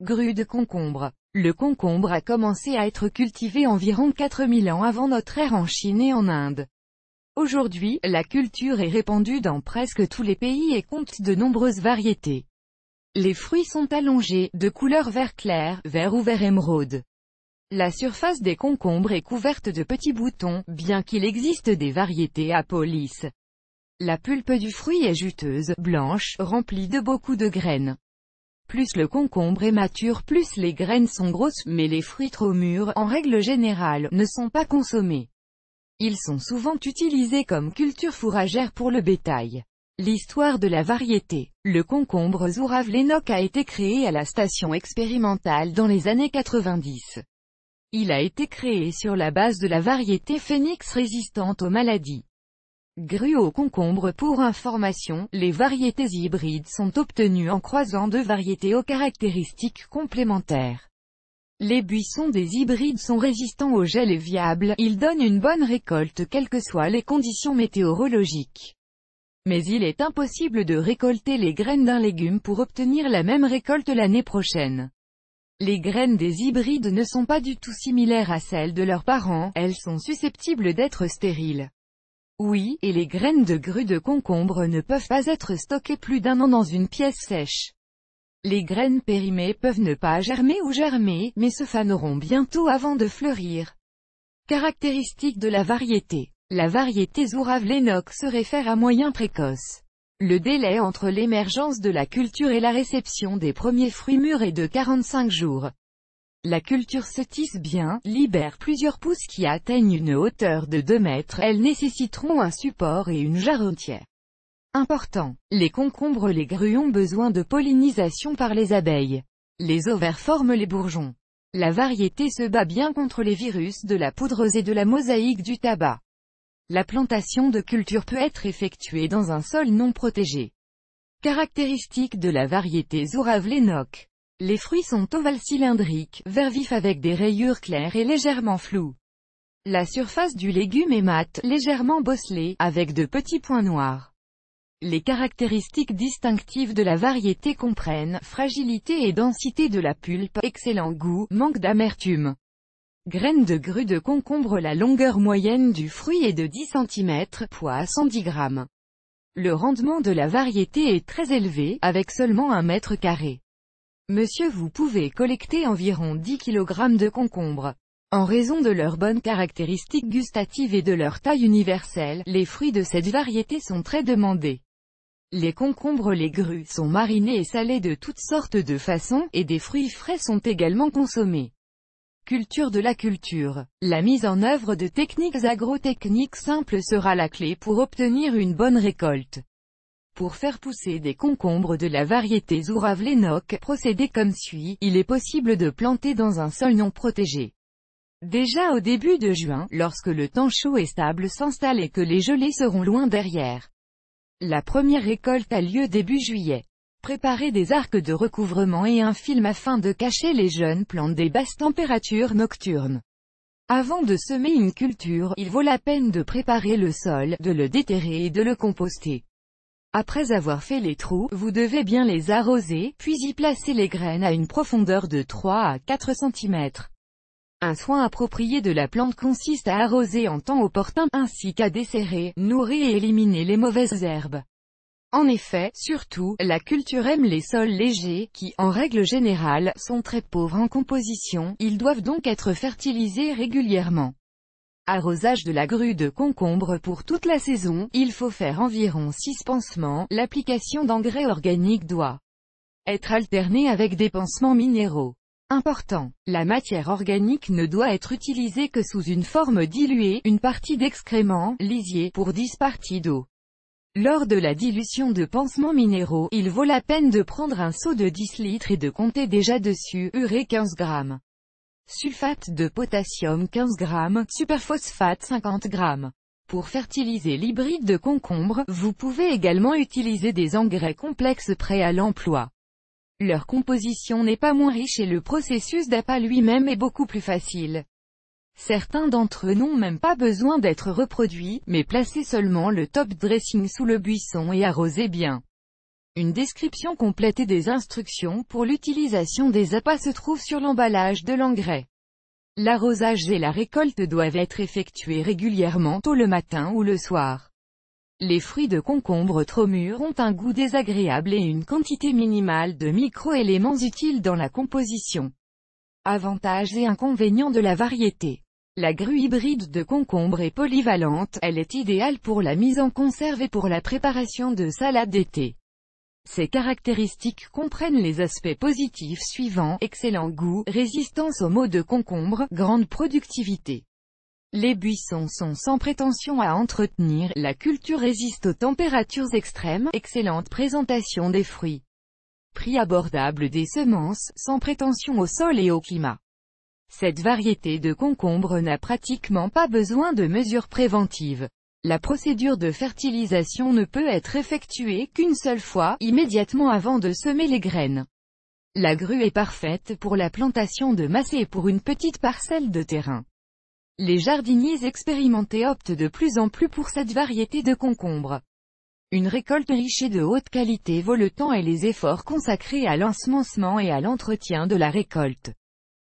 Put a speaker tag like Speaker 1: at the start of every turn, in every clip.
Speaker 1: Grue de concombre. Le concombre a commencé à être cultivé environ 4000 ans avant notre ère en Chine et en Inde. Aujourd'hui, la culture est répandue dans presque tous les pays et compte de nombreuses variétés. Les fruits sont allongés, de couleur vert clair, vert ou vert émeraude. La surface des concombres est couverte de petits boutons, bien qu'il existe des variétés à peau lisse. La pulpe du fruit est juteuse, blanche, remplie de beaucoup de graines. Plus le concombre est mature, plus les graines sont grosses, mais les fruits trop mûrs, en règle générale, ne sont pas consommés. Ils sont souvent utilisés comme culture fourragère pour le bétail. L'histoire de la variété. Le concombre Zourave Lennox a été créé à la station expérimentale dans les années 90. Il a été créé sur la base de la variété Phoenix résistante aux maladies. Grue au concombre. Pour information, les variétés hybrides sont obtenues en croisant deux variétés aux caractéristiques complémentaires. Les buissons des hybrides sont résistants au gel et viables, ils donnent une bonne récolte quelles que soient les conditions météorologiques. Mais il est impossible de récolter les graines d'un légume pour obtenir la même récolte l'année prochaine. Les graines des hybrides ne sont pas du tout similaires à celles de leurs parents, elles sont susceptibles d'être stériles. Oui, et les graines de grue de concombre ne peuvent pas être stockées plus d'un an dans une pièce sèche. Les graines périmées peuvent ne pas germer ou germer, mais se faneront bientôt avant de fleurir. Caractéristiques de la variété. La variété Zourave Lennox se réfère à moyen précoce. Le délai entre l'émergence de la culture et la réception des premiers fruits mûrs est de 45 jours. La culture se tisse bien, libère plusieurs pousses qui atteignent une hauteur de 2 mètres, elles nécessiteront un support et une jarretière. Important. Les concombres. Les grues ont besoin de pollinisation par les abeilles. Les ovaires forment les bourgeons. La variété se bat bien contre les virus de la poudreuse et de la mosaïque du tabac. La plantation de culture peut être effectuée dans un sol non protégé. Caractéristiques de la variété Zourave Lennox. Les fruits sont ovales cylindriques, vert vif avec des rayures claires et légèrement floues. La surface du légume est mate, légèrement bosselée, avec de petits points noirs. Les caractéristiques distinctives de la variété comprennent fragilité et densité de la pulpe, excellent goût, manque d'amertume. Graines de grue de concombre. La longueur moyenne du fruit est de 10 cm, poids 110 g. Le rendement de la variété est très élevé, avec seulement 1 mètre carré. Monsieur, vous pouvez collecter environ 10 kg de concombre. En raison de leurs bonnes caractéristiques gustatives et de leur taille universelle, les fruits de cette variété sont très demandés. Les concombres. Les grues sont marinées et salées de toutes sortes de façons, et des fruits frais sont également consommés. Culture de la culture. La mise en œuvre de techniques agrotechniques simples sera la clé pour obtenir une bonne récolte. Pour faire pousser des concombres de la variété Zourave Lennox, procédez comme suit. Il est possible de planter dans un sol non protégé. Déjà au début de juin, lorsque le temps chaud et stable s'installe et que les gelées seront loin derrière. La première récolte a lieu début juillet. Préparez des arcs de recouvrement et un film afin de cacher les jeunes plantes des basses températures nocturnes. Avant de semer une culture, il vaut la peine de préparer le sol, de le déterrer et de le composter. Après avoir fait les trous, vous devez bien les arroser, puis y placer les graines à une profondeur de 3 à 4 cm. Un soin approprié de la plante consiste à arroser en temps opportun, ainsi qu'à desserrer, nourrir et éliminer les mauvaises herbes. En effet, surtout, la culture aime les sols légers, qui, en règle générale, sont très pauvres en composition, ils doivent donc être fertilisés régulièrement. Arrosage de la grue de concombre. Pour toute la saison, il faut faire environ 6 pansements, l'application d'engrais organiques doit être alternée avec des pansements minéraux. Important. La matière organique ne doit être utilisée que sous une forme diluée, une partie d'excréments, lisier, pour 10 parties d'eau. Lors de la dilution de pansements minéraux, il vaut la peine de prendre un seau de 10 litres et de compter déjà dessus, urée 15 g. Sulfate de potassium 15 g, superphosphate 50 g. Pour fertiliser l'hybride de concombre, vous pouvez également utiliser des engrais complexes prêts à l'emploi. Leur composition n'est pas moins riche et le processus d'appât lui-même est beaucoup plus facile. Certains d'entre eux n'ont même pas besoin d'être reproduits, mais placez seulement le top dressing sous le buisson et arrosez bien. Une description complète et des instructions pour l'utilisation des appâts se trouvent sur l'emballage de l'engrais. L'arrosage et la récolte doivent être effectués régulièrement tôt le matin ou le soir. Les fruits de concombre trop mûrs ont un goût désagréable et une quantité minimale de micro-éléments utiles dans la composition. Avantages et inconvénients de la variété. La grue hybride de concombre est polyvalente, elle est idéale pour la mise en conserve et pour la préparation de salades d'été. Ses caractéristiques comprennent les aspects positifs suivants: excellent goût, résistance aux maux de concombre, grande productivité. Les buissons sont sans prétention à entretenir, la culture résiste aux températures extrêmes, excellente présentation des fruits. Prix abordable des semences, sans prétention au sol et au climat. Cette variété de concombre n'a pratiquement pas besoin de mesures préventives. La procédure de fertilisation ne peut être effectuée qu'une seule fois, immédiatement avant de semer les graines. La grue est parfaite pour la plantation de massés et pour une petite parcelle de terrain. Les jardiniers expérimentés optent de plus en plus pour cette variété de concombre. Une récolte riche et de haute qualité vaut le temps et les efforts consacrés à l'ensemencement et à l'entretien de la récolte.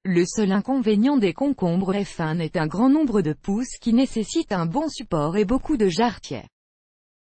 Speaker 1: Le seul inconvénient des concombres F1 est un grand nombre de pousses qui nécessitent un bon support et beaucoup de jarretière.